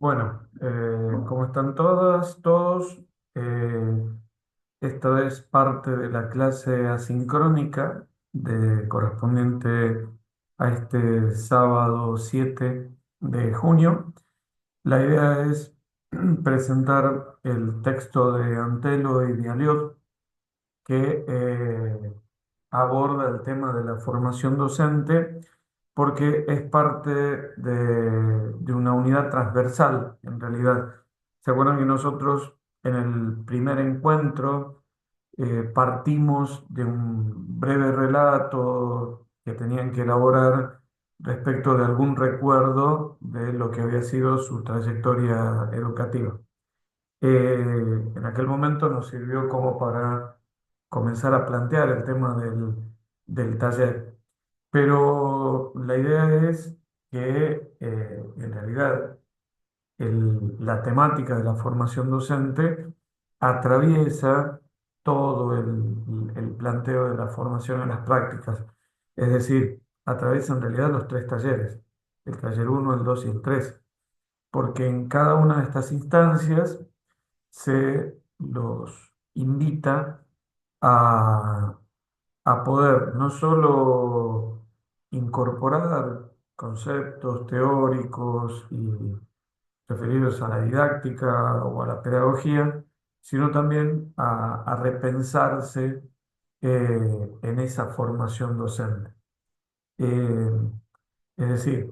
Bueno, ¿cómo están todas, todos? Eh, Esta es parte de la clase asincrónica correspondiente a este sábado 7 de junio. La idea es presentar el texto de Antelo y Vialiot que aborda el tema de la formación docente porque es parte de una unidad transversal, en realidad. ¿Se acuerdan que nosotros en el primer encuentro partimos de un breve relato que tenían que elaborar respecto de algún recuerdo de lo que había sido su trayectoria educativa? En aquel momento nos sirvió como para comenzar a plantear el tema del taller. Pero la idea es que en realidad la temática de la formación docente atraviesa todo el planteo de la formación en las prácticas. Es decir, atraviesa en realidad los tres talleres, el taller uno, el 2 y el 3, porque en cada una de estas instancias se los invita a, a poder no solo incorporar conceptos teóricos y referidos a la didáctica o a la pedagogía, sino también a repensarse en esa formación docente. Eh, es decir,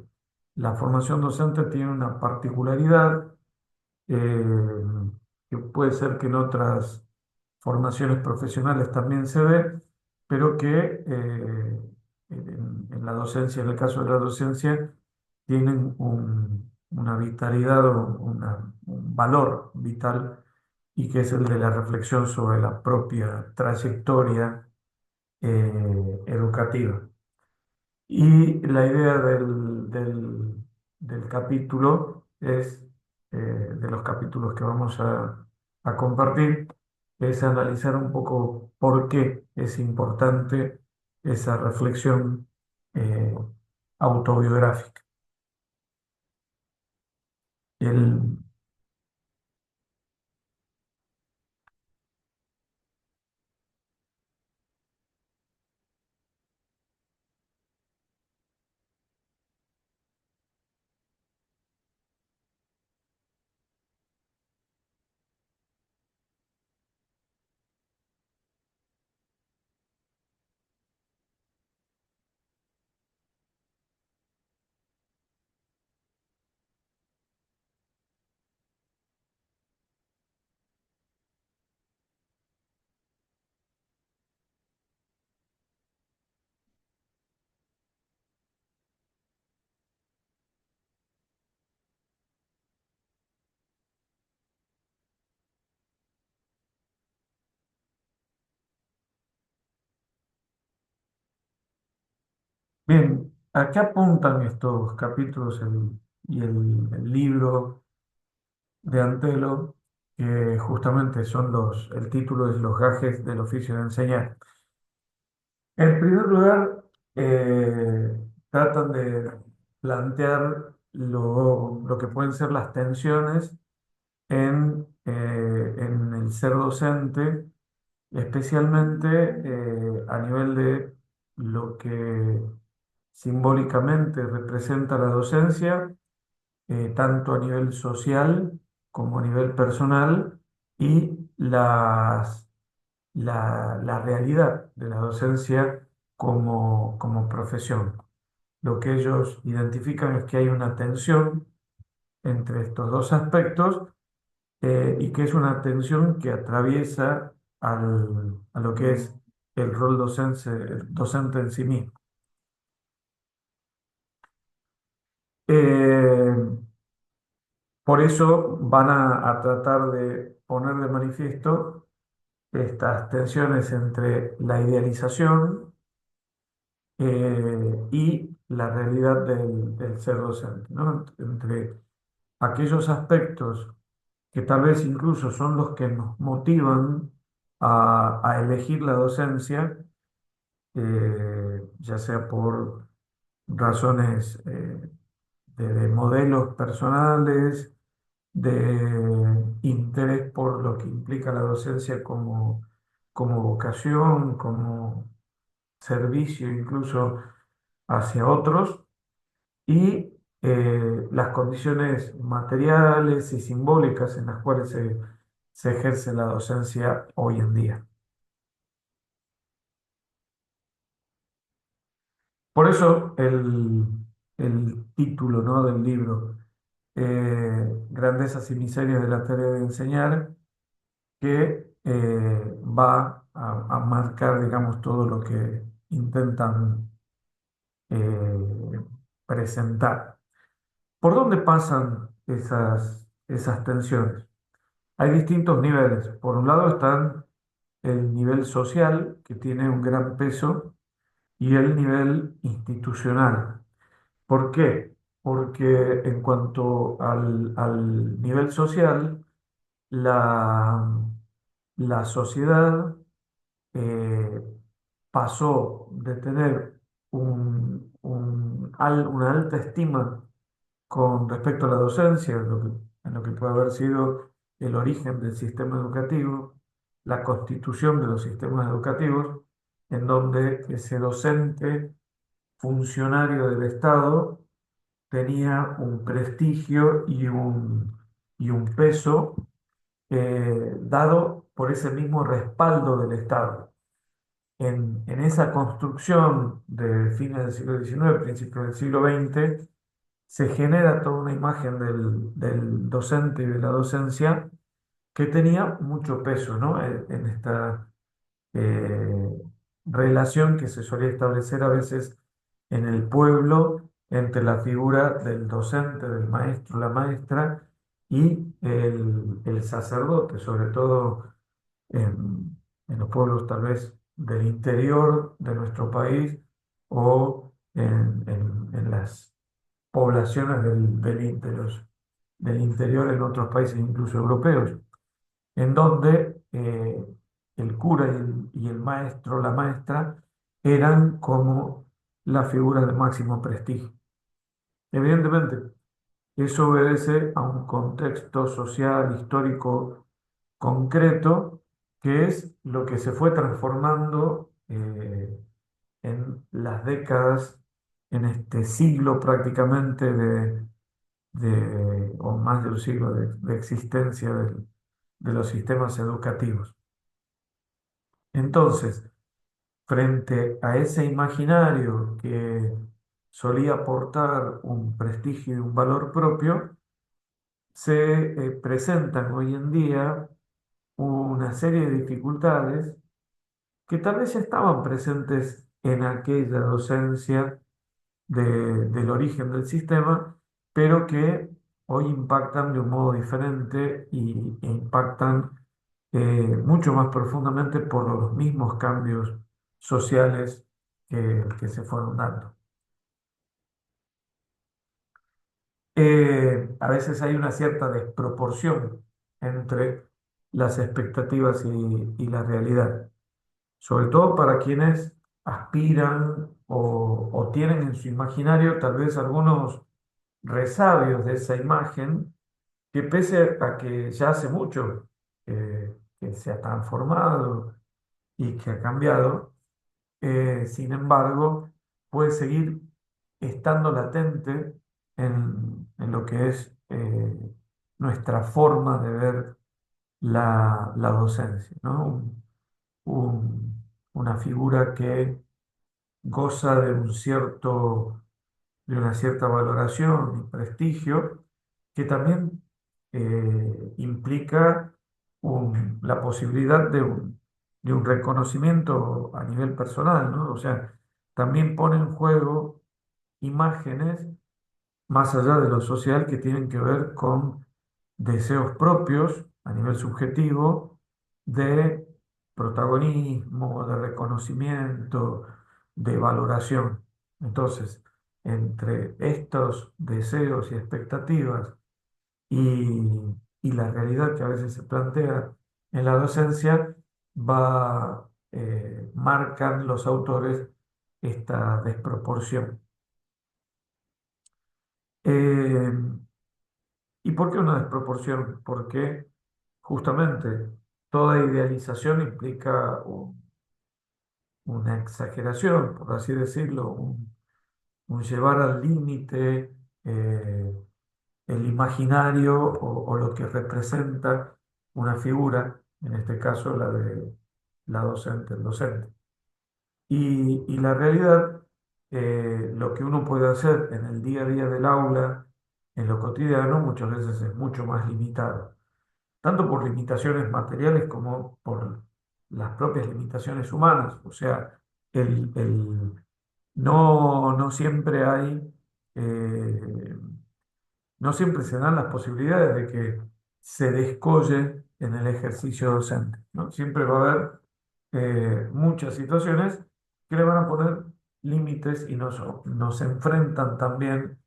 la formación docente tiene una particularidad eh, que puede ser que en otras formaciones profesionales también se ve, pero que en la docencia, en el caso de la docencia, tienen una vitalidad o un valor vital, y que es el de la reflexión sobre la propia trayectoria educativa. Y la idea del capítulo es, de los capítulos que vamos a compartir, es analizar un poco por qué es importante esa reflexión eh, autobiográfica. El, Bien, ¿a qué apuntan estos capítulos y el libro de Antelo? Que justamente son el título es Los gajes del oficio de enseñar. En primer lugar, tratan de plantear lo que pueden ser las tensiones en el ser docente, especialmente a nivel de lo que simbólicamente representa la docencia, tanto a nivel social como a nivel personal, y la realidad de la docencia como profesión. Lo que ellos identifican es que hay una tensión entre estos dos aspectos, y que es una tensión que atraviesa a lo que es el rol docente en sí mismo. Eh, por eso van a tratar de poner de manifiesto estas tensiones entre la idealización y la realidad del ser docente, ¿no? Entre aquellos aspectos que tal vez incluso son los que nos motivan a elegir la docencia, ya sea por razones de modelos personales, de interés por lo que implica la docencia como vocación, como servicio incluso hacia otros, y las condiciones materiales y simbólicas en las cuales se ejerce la docencia hoy en día. Por eso el título, ¿no?, del libro, Grandezas y miserias de la tarea de enseñar, que va a marcar, digamos, todo lo que intentan eh, presentar. ¿Por dónde pasan esas tensiones? Hay distintos niveles. Por un lado están el nivel social, que tiene un gran peso, y el nivel institucional. ¿Por qué? Porque en cuanto al nivel social, la, la sociedad eh, pasó de tener una alta estima con respecto a la docencia, en lo que puede haber sido el origen del sistema educativo, la constitución de los sistemas educativos, en donde ese docente, funcionario del Estado, tenía un prestigio y un peso dado por ese mismo respaldo del Estado. En esa construcción de fines del siglo XIX, principios del siglo XX, se genera toda una imagen del docente y de la docencia que tenía mucho peso, ¿no? En esta eh, relación que se solía establecer a veces en el pueblo entre la figura del docente, del maestro, la maestra y el sacerdote, sobre todo en los pueblos tal vez del interior de nuestro país o en las poblaciones del interior en otros países, incluso europeos, en donde el cura y el maestro, la maestra, eran como la figura de máximo prestigio. Evidentemente, eso obedece a un contexto social, histórico, concreto, que es lo que se fue transformando en las décadas, en este siglo prácticamente o más de un siglo de existencia de los sistemas educativos. Entonces, frente a ese imaginario que solía aportar un prestigio y un valor propio, se presentan hoy en día una serie de dificultades que tal vez ya estaban presentes en aquella docencia del origen del sistema, pero que hoy impactan de un modo diferente e impactan mucho más profundamente por los mismos cambios sociales que se fueron dando. A veces hay una cierta desproporción entre las expectativas y la realidad, sobre todo para quienes aspiran o tienen en su imaginario tal vez algunos resabios de esa imagen, que pese a que ya hace mucho que se ha transformado y que ha cambiado, sin embargo, puede seguir estando latente en lo que es nuestra forma de ver la docencia, ¿no? Una figura que goza de una cierta valoración y prestigio, que también implica la posibilidad de un reconocimiento a nivel personal, ¿no? O sea, también pone en juego imágenes más allá de lo social que tienen que ver con deseos propios a nivel subjetivo de protagonismo, de reconocimiento, de valoración. Entonces, entre estos deseos y expectativas y la realidad que a veces se plantea en la docencia, marcan los autores esta desproporción. Eh, ¿Y por qué una desproporción? Porque justamente toda idealización implica una exageración, por así decirlo, un llevar al límite el imaginario o lo que representa una figura, en este caso la de la docente, el docente. Y la realidad, lo que uno puede hacer en el día a día del aula, en lo cotidiano, muchas veces es mucho más limitado, tanto por limitaciones materiales como por las propias limitaciones humanas. O sea, no siempre hay, eh, no siempre se dan las posibilidades de que se descolle en el ejercicio docente, ¿no? Siempre va a haber muchas situaciones que le van a poner límites y nos enfrentan también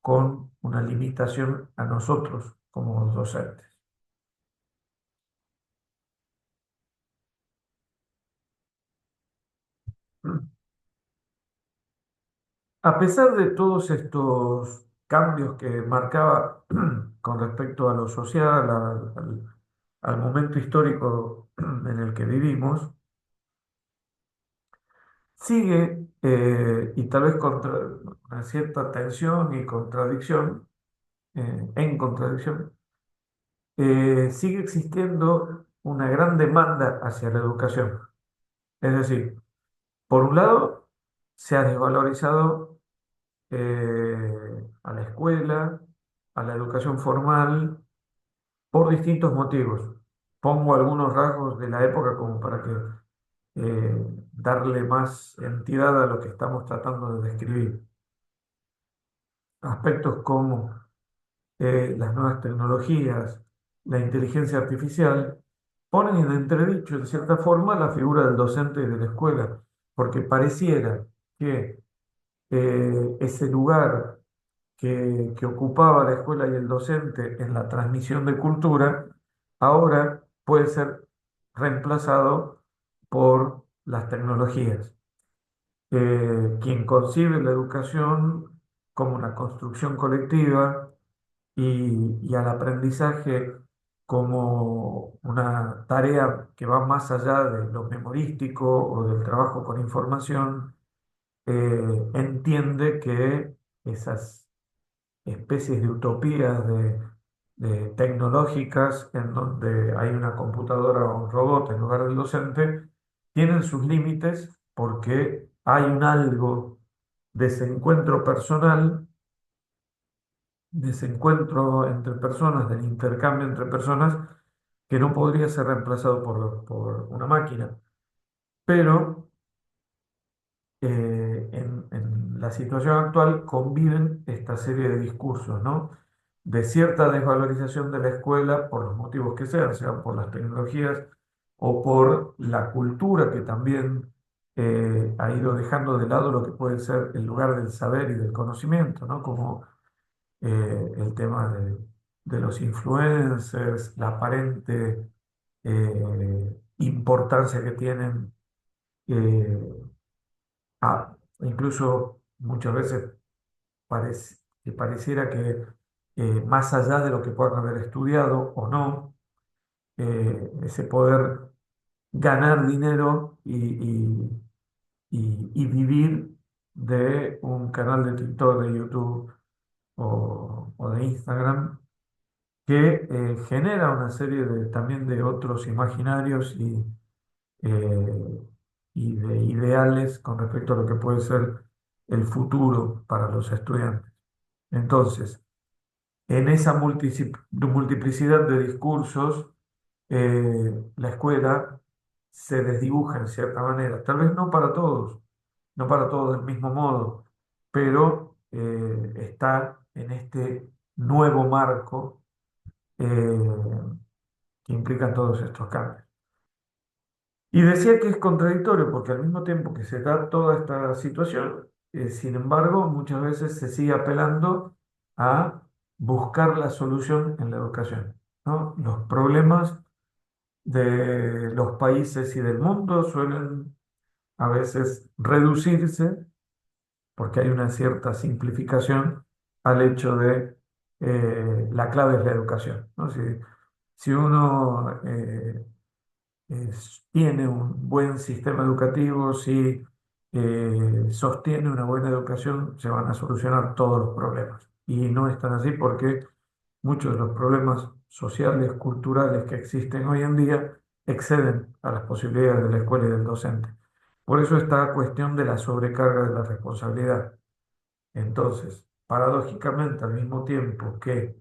con una limitación a nosotros como docentes. A pesar de todos estos cambios que marcaba con respecto a lo social, al momento histórico en el que vivimos, sigue, y tal vez contra una cierta tensión y contradicción, en contradicción, sigue existiendo una gran demanda hacia la educación. Es decir, por un lado, se ha desvalorizado a la escuela, a la educación formal, por distintos motivos. Pongo algunos rasgos de la época como para que darle más entidad a lo que estamos tratando de describir. Aspectos como las nuevas tecnologías, la inteligencia artificial, ponen en entredicho, de cierta forma, la figura del docente y de la escuela, porque pareciera que ese lugar que ocupaba la escuela y el docente en la transmisión de cultura, ahora puede ser reemplazado por las tecnologías. Quien concibe la educación como una construcción colectiva y al aprendizaje como una tarea que va más allá de lo memorístico o del trabajo con información, entiende que esas especies de utopías tecnológicas en donde hay una computadora o un robot en lugar del docente, tienen sus límites porque hay un algo de ese encuentro personal, de ese encuentro entre personas, del intercambio entre personas, que no podría ser reemplazado por una máquina. Pero en la situación actual conviven esta serie de discursos, ¿no? De cierta desvalorización de la escuela por los motivos que sean por las tecnologías o por la cultura que también ha ido dejando de lado lo que puede ser el lugar del saber y del conocimiento, ¿no? Como el tema de los influencers, la aparente importancia que tienen. Incluso muchas veces que pareciera que más allá de lo que puedan haber estudiado o no, ese poder ganar dinero y vivir de un canal de TikTok, de YouTube o de Instagram, que genera una serie también de otros imaginarios eh, y de ideales con respecto a lo que puede ser el futuro para los estudiantes. Entonces, en esa multiplicidad de discursos, la escuela se desdibuja en cierta manera, tal vez no para todos, no para todos del mismo modo, pero está en este nuevo marco que implican todos estos cambios. Y decía que es contradictorio porque al mismo tiempo que se da toda esta situación, sin embargo, muchas veces se sigue apelando a buscar la solución en la educación, ¿no? Los problemas de los países y del mundo suelen a veces reducirse porque hay una cierta simplificación al hecho de la clave es la educación, ¿no? Si uno tiene un buen sistema educativo, si sostiene una buena educación, se van a solucionar todos los problemas. Y no es tan así porque muchos de los problemas sociales, culturales que existen hoy en día exceden a las posibilidades de la escuela y del docente. Por eso esta cuestión de la sobrecarga de la responsabilidad. Entonces, paradójicamente, al mismo tiempo que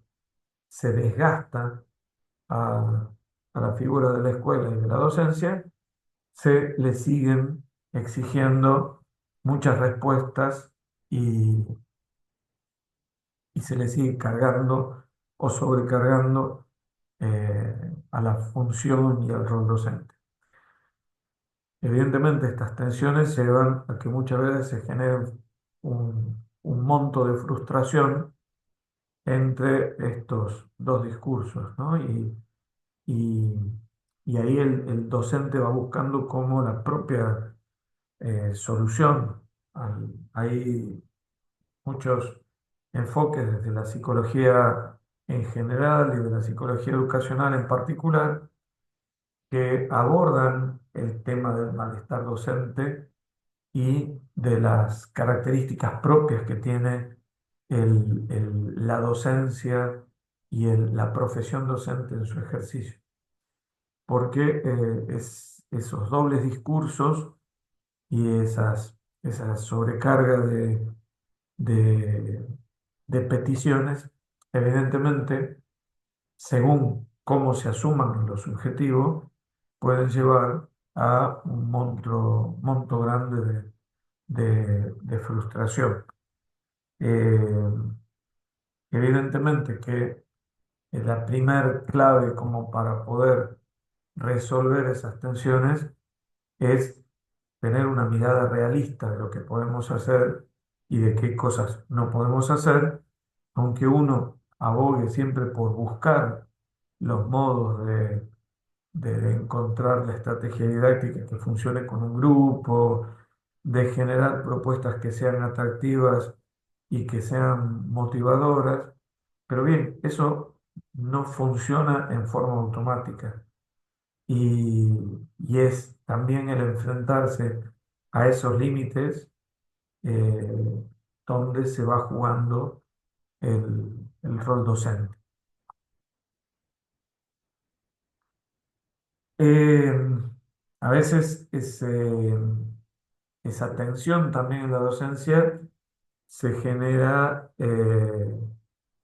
se desgasta a, a la figura de la escuela y de la docencia, se le siguen exigiendo muchas respuestas y, y se le sigue cargando o sobrecargando a la función y al rol docente. Evidentemente, estas tensiones llevan a que muchas veces se genere un monto de frustración entre estos dos discursos, ¿no? Y, y ahí el docente va buscando como la propia solución. Hay muchos enfoques desde la psicología en general y de la psicología educacional en particular que abordan el tema del malestar docente y de las características propias que tiene la docencia y la profesión docente en su ejercicio. Porque esos dobles discursos y esa sobrecarga de, de peticiones, evidentemente, según cómo se asuman en lo subjetivo, pueden llevar a un monto grande de frustración. Eh, Evidentemente que la primer clave como para poder resolver esas tensiones es tener una mirada realista de lo que podemos hacer y de qué cosas no podemos hacer, aunque uno abogue siempre por buscar los modos de encontrar la estrategia didáctica que funcione con un grupo, de generar propuestas que sean atractivas y que sean motivadoras. Pero bien, eso no funciona en forma automática y, y es también el enfrentarse a esos límites eh, donde se va jugando el rol docente. Eh, a veces esa tensión también en la docencia se genera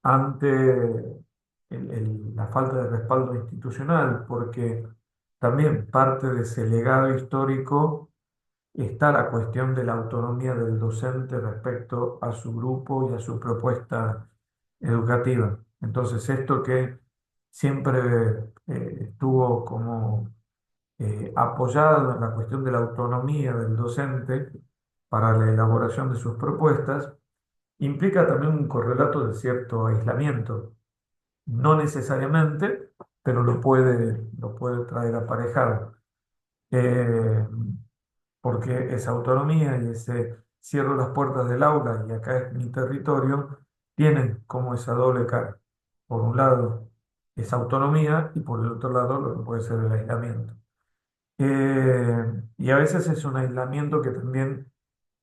ante la falta de respaldo institucional, porque también parte de ese legado histórico está la cuestión de la autonomía del docente respecto a su grupo y a su propuesta educativa. Entonces, esto que siempre estuvo como apoyado en la cuestión de la autonomía del docente para la elaboración de sus propuestas, implica también un correlato de cierto aislamiento. No necesariamente, pero lo puede traer aparejado. Eh, Porque esa autonomía y ese cierro las puertas del aula y acá es mi territorio, tienen como esa doble cara. Por un lado, esa autonomía y por el otro lado, lo que puede ser el aislamiento. Y a veces es un aislamiento que también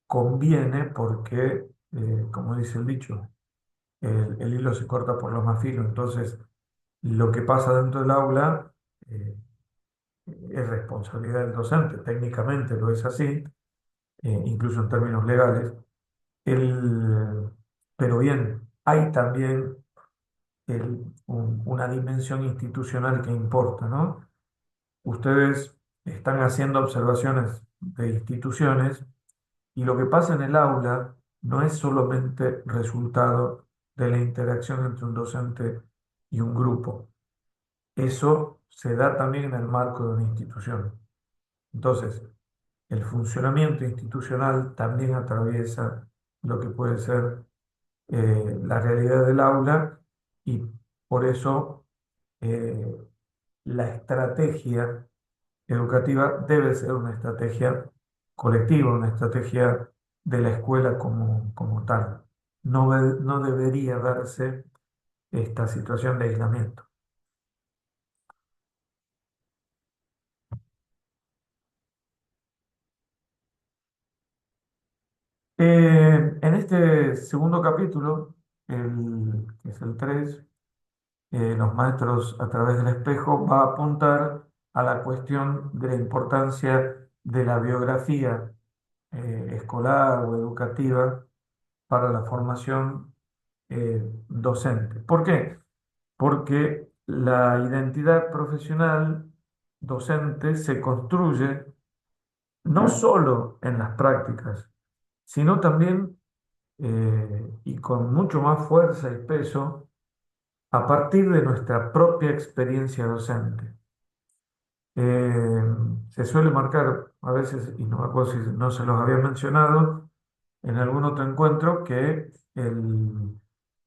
conviene porque, como dice el dicho, el hilo se corta por lo más fino. Entonces, lo que pasa dentro del aula eh, es responsabilidad del docente, técnicamente lo es así, incluso en términos legales. El, pero bien, hay también una dimensión institucional que importa, ¿no? Ustedes están haciendo observaciones de instituciones y lo que pasa en el aula no es solamente resultado de la interacción entre un docente y un grupo. Eso se da también en el marco de una institución. Entonces, el funcionamiento institucional también atraviesa lo que puede ser la realidad del aula y por eso eh, la estrategia educativa debe ser una estrategia colectiva, una estrategia de la escuela como tal. No debería darse esta situación de aislamiento. En este segundo capítulo, que es el 3, los maestros a través del espejo va a apuntar a la cuestión de la importancia de la biografía escolar o educativa para la formación docente. ¿Por qué? Porque la identidad profesional docente se construye no solo en las prácticas, sino también y con mucho más fuerza y peso a partir de nuestra propia experiencia docente. Eh, Se suele marcar a veces, y no me acuerdo si no se los había mencionado en algún otro encuentro, que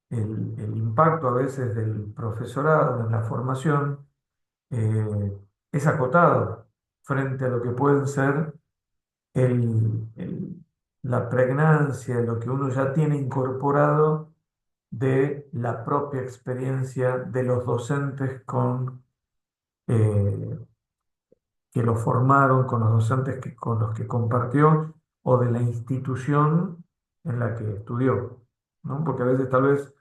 el impacto a veces del profesorado en la formación eh, es acotado frente a lo que pueden ser el- el- la pregnancia, lo que uno ya tiene incorporado de la propia experiencia de los docentes eh, que lo formaron, con los docentes con los que compartió o de la institución en la que estudió, ¿no? Porque a veces tal vez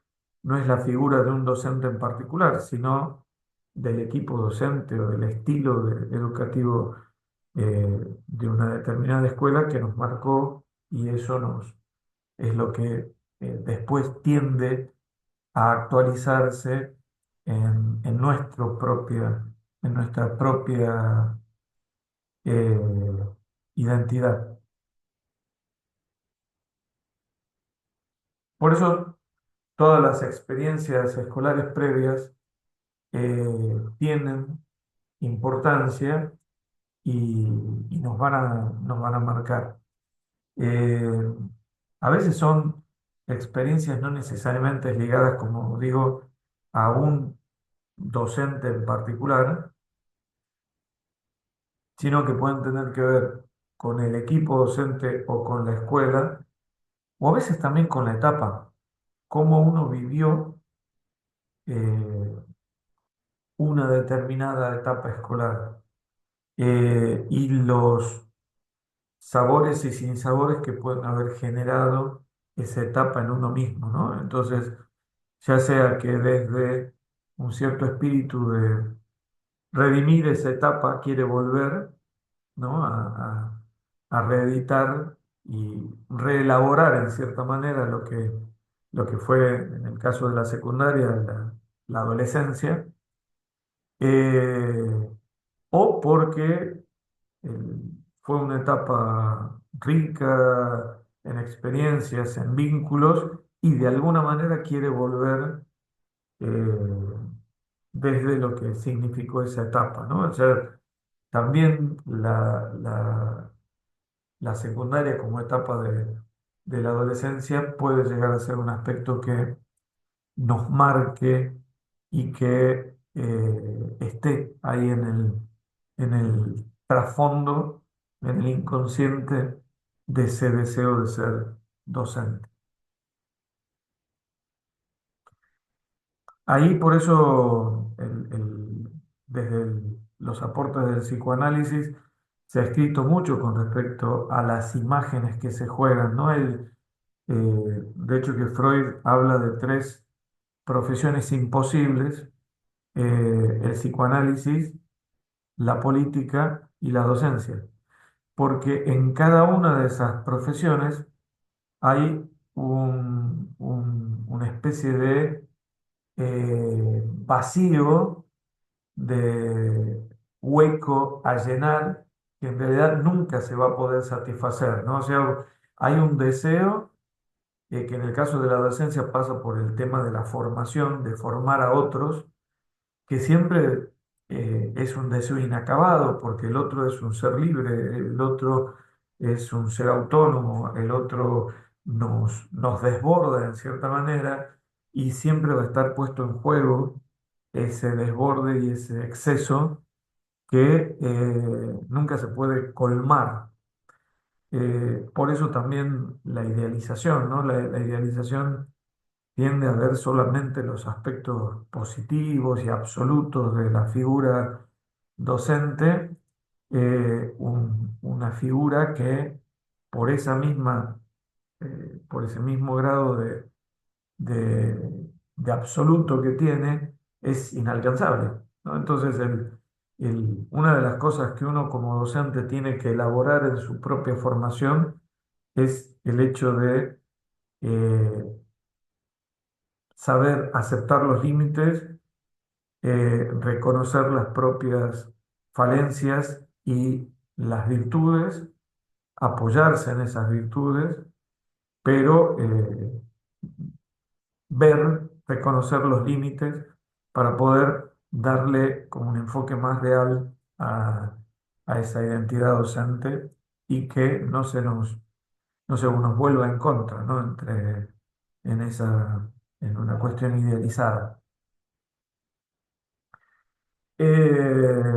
no es la figura de un docente en particular, sino del equipo docente o del estilo educativo de una determinada escuela que nos marcó y eso es lo que después tiende a actualizarse en nuestra propia identidad. Por eso, todas las experiencias escolares previas tienen importancia y, y nos van a marcar. Eh, a veces son experiencias no necesariamente ligadas, como digo, a un docente en particular, sino que pueden tener que ver con el equipo docente o con la escuela, o a veces también con la etapa, cómo uno vivió eh, una determinada etapa escolar y los sabores y sinsabores que pueden haber generado esa etapa en uno mismo, ¿no? Entonces, ya sea que desde un cierto espíritu de redimir esa etapa quiere volver, ¿no? A reeditar y reelaborar en cierta manera lo que fue en el caso de la secundaria, la adolescencia, eh, o porque fue una etapa rica en experiencias, en vínculos, y de alguna manera quiere volver eh, desde lo que significó esa etapa, ¿no? O sea, también la secundaria como etapa de la adolescencia puede llegar a ser un aspecto que nos marque y que esté ahí en el trasfondo, en el inconsciente de ese deseo de ser docente. Ahí por eso desde los aportes del psicoanálisis se ha escrito mucho con respecto a las imágenes que se juegan, ¿no? De hecho que Freud habla de tres profesiones imposibles, el psicoanálisis, la política y la docencia, porque en cada una de esas profesiones hay una especie de vacío, de hueco a llenar que en realidad nunca se va a poder satisfacer, ¿no? O sea, hay un deseo que en el caso de la docencia pasa por el tema de la formación, de formar a otros que siempre es un deseo inacabado, porque el otro es un ser libre, el otro es un ser autónomo, el otro nos desborda en cierta manera y siempre va a estar puesto en juego ese desborde y ese exceso que nunca se puede colmar. Por eso también la idealización, ¿no? La idealización tiende a ver solamente los aspectos positivos y absolutos de la figura docente, una figura que por esa misma, por ese mismo grado de absoluto que tiene, es inalcanzable, ¿no? Entonces, una de las cosas que uno como docente tiene que elaborar en su propia formación es el hecho de saber aceptar los límites, reconocer las propias falencias y las virtudes, apoyarse en esas virtudes, pero ver, reconocer los límites para poder darle como un enfoque más real a esa identidad docente y que no se nos vuelva en contra, ¿no? En en una cuestión idealizada. Eh,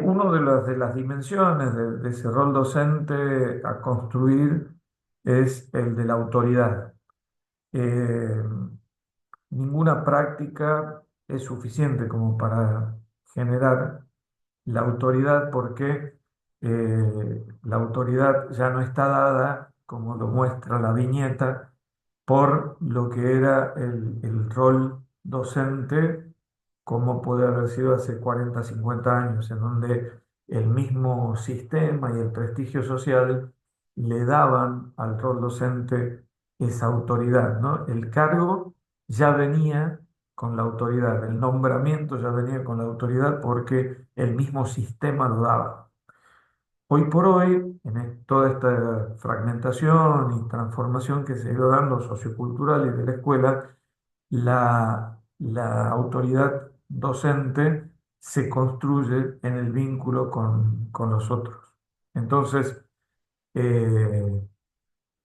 Una de las dimensiones de ese rol docente a construir es el de la autoridad. Eh, Ninguna práctica es suficiente como para generar la autoridad porque la autoridad ya no está dada, como lo muestra la viñeta, por lo que era el rol docente, como puede haber sido hace 40 50 años, en donde el mismo sistema y el prestigio social le daban al rol docente esa autoridad, ¿no? El cargo ya venía con la autoridad, el nombramiento ya venía con la autoridad porque el mismo sistema lo daba. Hoy por hoy, toda esta fragmentación y transformación que se ha ido dando sociocultural y de la escuela, la autoridad docente se construye en el vínculo con los otros. Entonces, eh,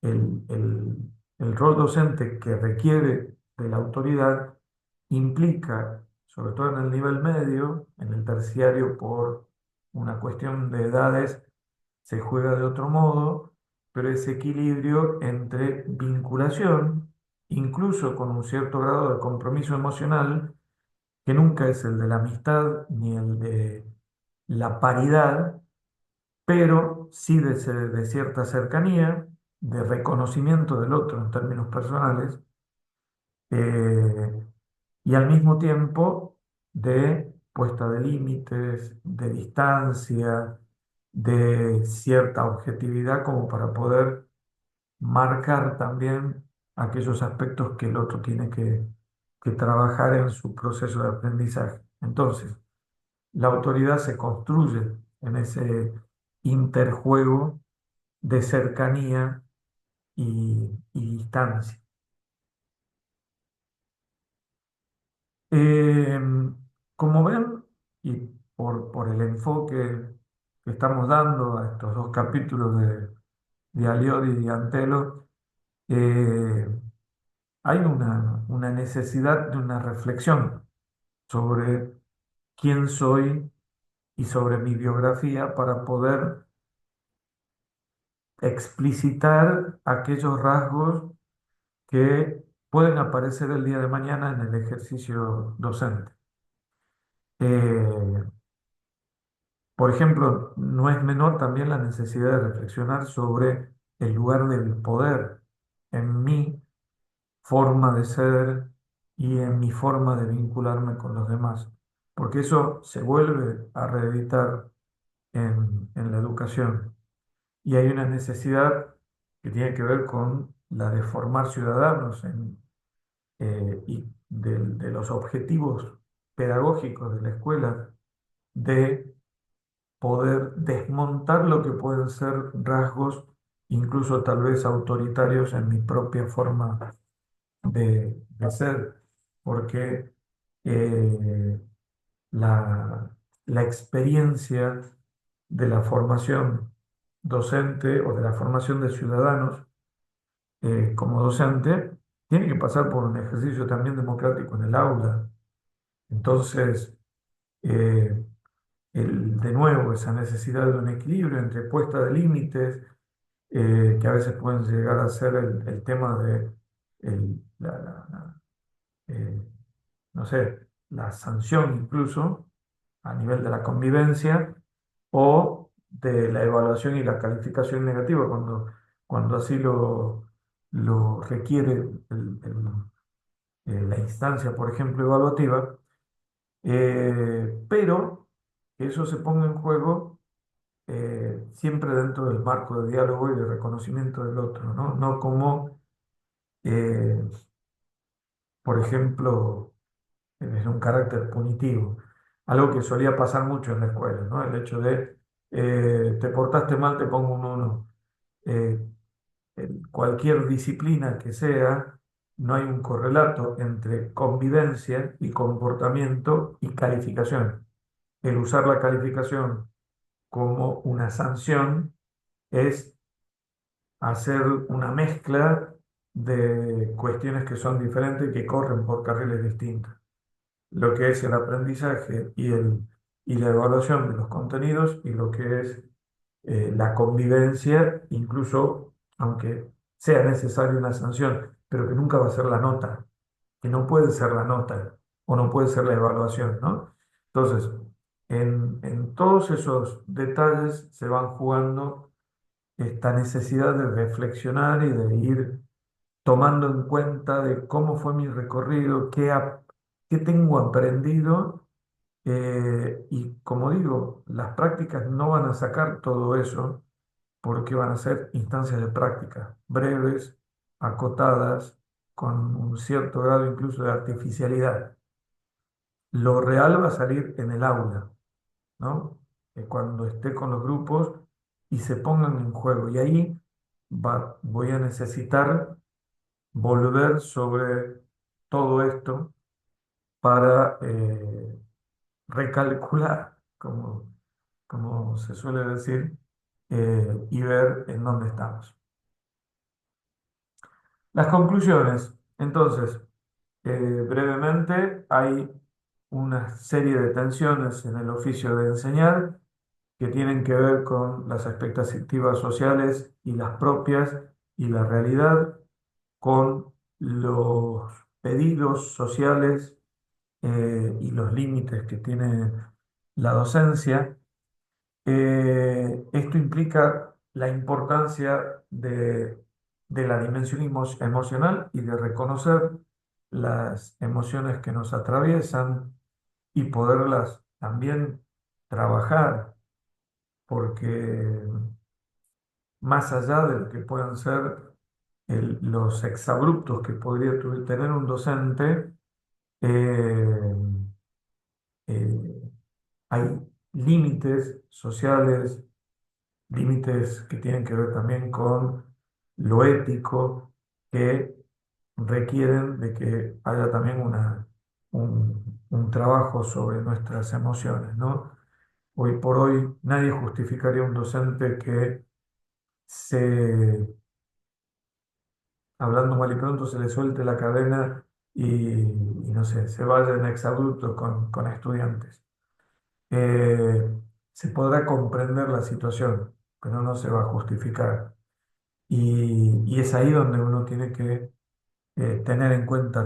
el rol docente que requiere de la autoridad implica, sobre todo en el nivel medio, en el terciario por una cuestión de edades, se juega de otro modo, pero ese equilibrio entre vinculación, incluso con un cierto grado de compromiso emocional, que nunca es el de la amistad ni el de la paridad, pero sí de cierta cercanía, de reconocimiento del otro en términos personales, eh, y al mismo tiempo de puesta de límites, de distancia, de cierta objetividad como para poder marcar también aquellos aspectos que el otro tiene que trabajar en su proceso de aprendizaje. Entonces, la autoridad se construye en ese interjuego de cercanía y distancia. Eh, Como ven, y por el enfoque que estamos dando a estos dos capítulos de Aliodi y Antelo, eh, hay una necesidad de una reflexión sobre quién soy y sobre mi biografía para poder explicitar aquellos rasgos que pueden aparecer el día de mañana en el ejercicio docente. Eh, por ejemplo, no es menor también la necesidad de reflexionar sobre el lugar del poder en mi forma de ser y en mi forma de vincularme con los demás, porque eso se vuelve a reeditar en la educación. Y hay una necesidad que tiene que ver con la de formar ciudadanos y de los objetivos pedagógicos de la escuela, de poder desmontar lo que pueden ser rasgos, incluso tal vez autoritarios en mi propia forma de ser, porque eh, la, la experiencia de la formación docente o de la formación de ciudadanos como docente tiene que pasar por un ejercicio también democrático en el aula. Entonces, eh, de nuevo, esa necesidad de un equilibrio entre puesta de límites que a veces pueden llegar a ser el tema de el- eh, no sé, la sanción incluso a nivel de la convivencia o de la evaluación y la calificación negativa cuando así lo requiere la instancia, por ejemplo, evaluativa, pero que eso se ponga en juego siempre dentro del marco de diálogo y de reconocimiento del otro, ¿no? No como, eh, por ejemplo, desde un carácter punitivo. Algo que solía pasar mucho en la escuela, ¿no? El hecho de te portaste mal, te pongo un uno. Eh, en cualquier disciplina que sea, no hay un correlato entre convivencia y comportamiento y calificación. El usar la calificación como una sanción es hacer una mezcla de cuestiones que son diferentes y que corren por carriles distintos. Lo que es el aprendizaje y la evaluación de los contenidos y lo que es la convivencia, incluso aunque sea necesaria una sanción, pero que nunca va a ser la nota, que no puede ser la nota o no puede ser la evaluación, ¿no? Entonces, en todos esos detalles se van jugando esta necesidad de reflexionar y de ir tomando en cuenta de cómo fue mi recorrido, qué tengo aprendido y como digo, las prácticas no van a sacar todo eso porque van a ser instancias de práctica, breves, acotadas, con un cierto grado incluso de artificialidad. Lo real va a salir en el aula, ¿no? Cuando esté con los grupos y se pongan en juego. Y ahí voy a necesitar volver sobre todo esto para recalcular, como se suele decir, y ver en dónde estamos. Las conclusiones. Entonces, brevemente, hay una serie de tensiones en el oficio de enseñar que tienen que ver con las expectativas sociales y las propias y la realidad, con los pedidos sociales y los límites que tiene la docencia. Esto implica la importancia de la dimensión emocional y de reconocer las emociones que nos atraviesan y poderlas también trabajar, porque más allá de lo que puedan ser los exabruptos que podría tener un docente, eh, eh, hay límites sociales, límites que tienen que ver también con lo ético, que requieren de que haya también un trabajo sobre nuestras emociones, ¿no? Hoy por hoy nadie justificaría un docente que se, hablando mal y pronto, se le suelte la cadena y no sé, se vaya en exabruptos con estudiantes. Eh, Se podrá comprender la situación, pero no se va a justificar. Y es ahí donde uno tiene que tener en cuenta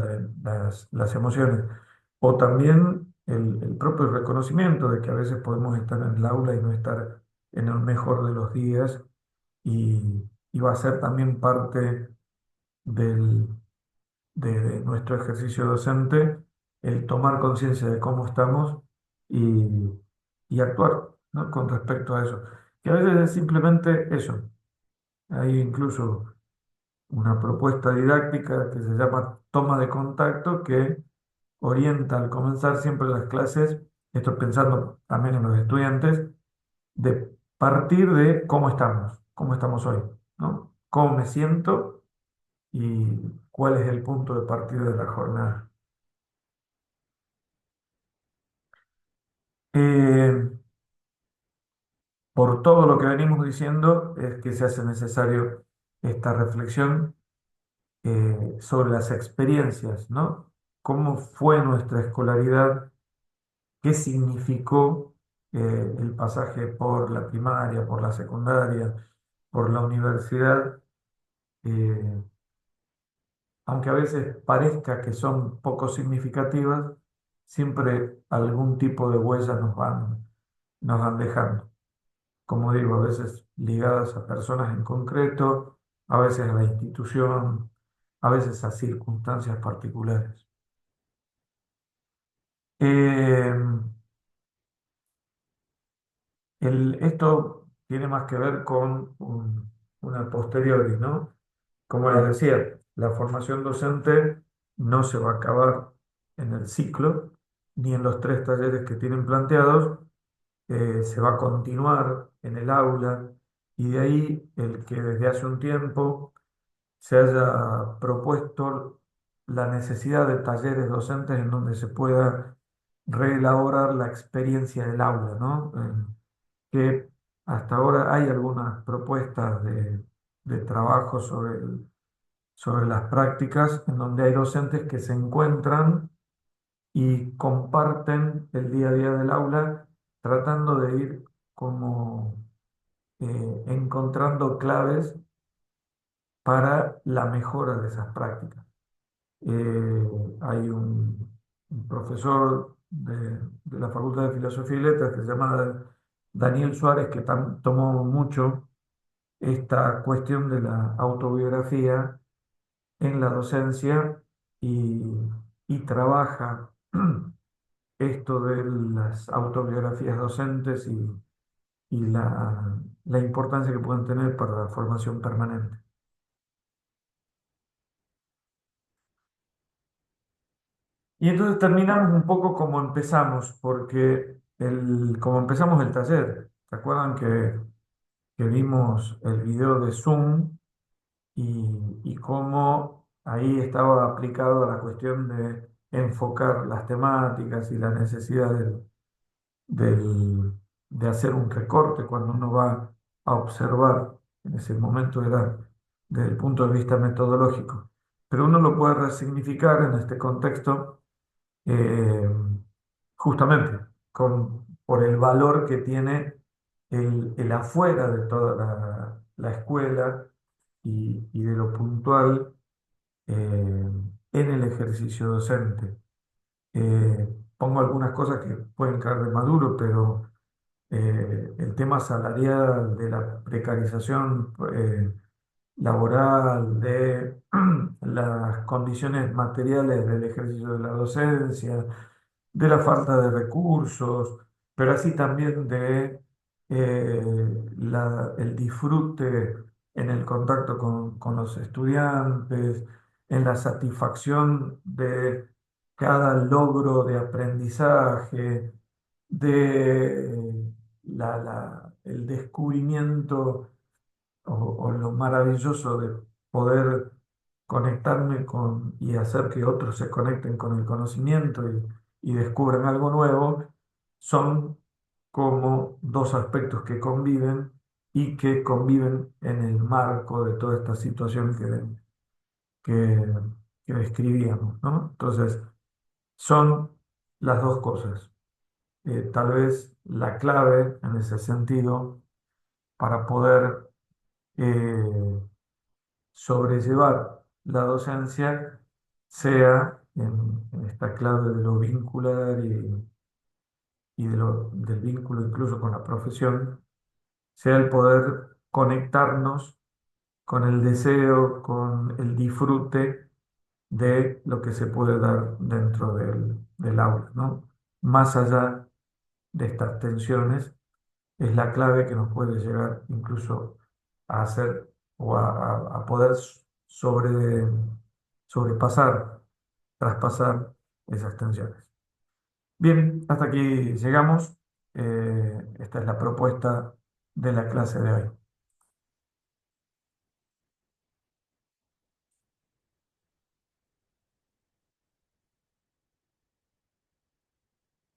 las emociones. O también el propio reconocimiento de que a veces podemos estar en el aula y no estar en el mejor de los días. Y va a ser también parte del, de nuestro ejercicio docente el tomar conciencia de cómo estamos y, y actuar, ¿no? Con respecto a eso. Que a veces es simplemente eso. Hay incluso una propuesta didáctica que se llama toma de contacto que orienta al comenzar siempre las clases, estoy pensando también en los estudiantes, de partir de cómo estamos hoy, ¿no? ¿Cómo me siento y cuál es el punto de partida de la jornada? Eh, por todo lo que venimos diciendo, es que se hace necesario esta reflexión sobre las experiencias, ¿no? ¿Cómo fue nuestra escolaridad? ¿Qué significó el pasaje por la primaria, por la secundaria? por la universidad, eh, aunque a veces parezca que son poco significativas, siempre algún tipo de huella nos van dejando. Como digo, a veces ligadas a personas en concreto, a veces a la institución, a veces a circunstancias particulares. Eh, esto tiene más que ver con una posteriori, ¿no? Como les decía, la formación docente no se va a acabar en el ciclo, ni en los 3 talleres que tienen planteados, se va a continuar en el aula, y de ahí el que desde hace un tiempo se haya propuesto la necesidad de talleres docentes en donde se pueda reelaborar la experiencia del aula, ¿no? Que hasta ahora hay algunas propuestas de trabajo sobre las prácticas en donde hay docentes que se encuentran y comparten el día a día del aula, tratando de ir como encontrando claves para la mejora de esas prácticas. Hay un profesor de la Facultad de Filosofía y Letras que se llama Daniel Suárez, que tomó mucho esta cuestión de la autobiografía en la docencia, y, y trabaja esto de las autobiografías docentes y la importancia que pueden tener para la formación permanente. Y entonces terminamos un poco como empezamos, porque como empezamos el taller, ¿se acuerdan que vimos el video de Zoom y cómo ahí estaba aplicado a la cuestión de enfocar las temáticas y la necesidad del- de hacer un recorte cuando uno va a observar? En ese momento era desde el punto de vista metodológico, pero uno lo puede resignificar en este contexto, eh, justamente por el valor que tiene el afuera de toda la escuela y de lo puntual en el ejercicio docente. Pongo algunas cosas que pueden caer de maduro, pero el tema salarial, de la precarización laboral, de las condiciones materiales del ejercicio de la docencia, de la falta de recursos, pero así también de el disfrute en el contacto con los estudiantes, en la satisfacción de cada logro de aprendizaje, de el descubrimiento o lo maravilloso de poder conectarme y hacer que otros se conecten con el conocimiento y descubran algo nuevo, son como dos aspectos que conviven y que conviven en el marco de toda esta situación que, que describíamos, ¿no? Entonces, son las dos cosas. Tal vez la clave en ese sentido para poder eh, sobrellevar la docencia sea en esta clave de lo vincular y del vínculo incluso con la profesión, sea el poder conectarnos con el deseo, con el disfrute de lo que se puede dar dentro del aula, ¿no? Más allá de estas tensiones, es la clave que nos puede llegar incluso a hacer o a poder sobrepasar, traspasar esas tensiones. Bien, hasta aquí llegamos. Esta es la propuesta de la clase de hoy.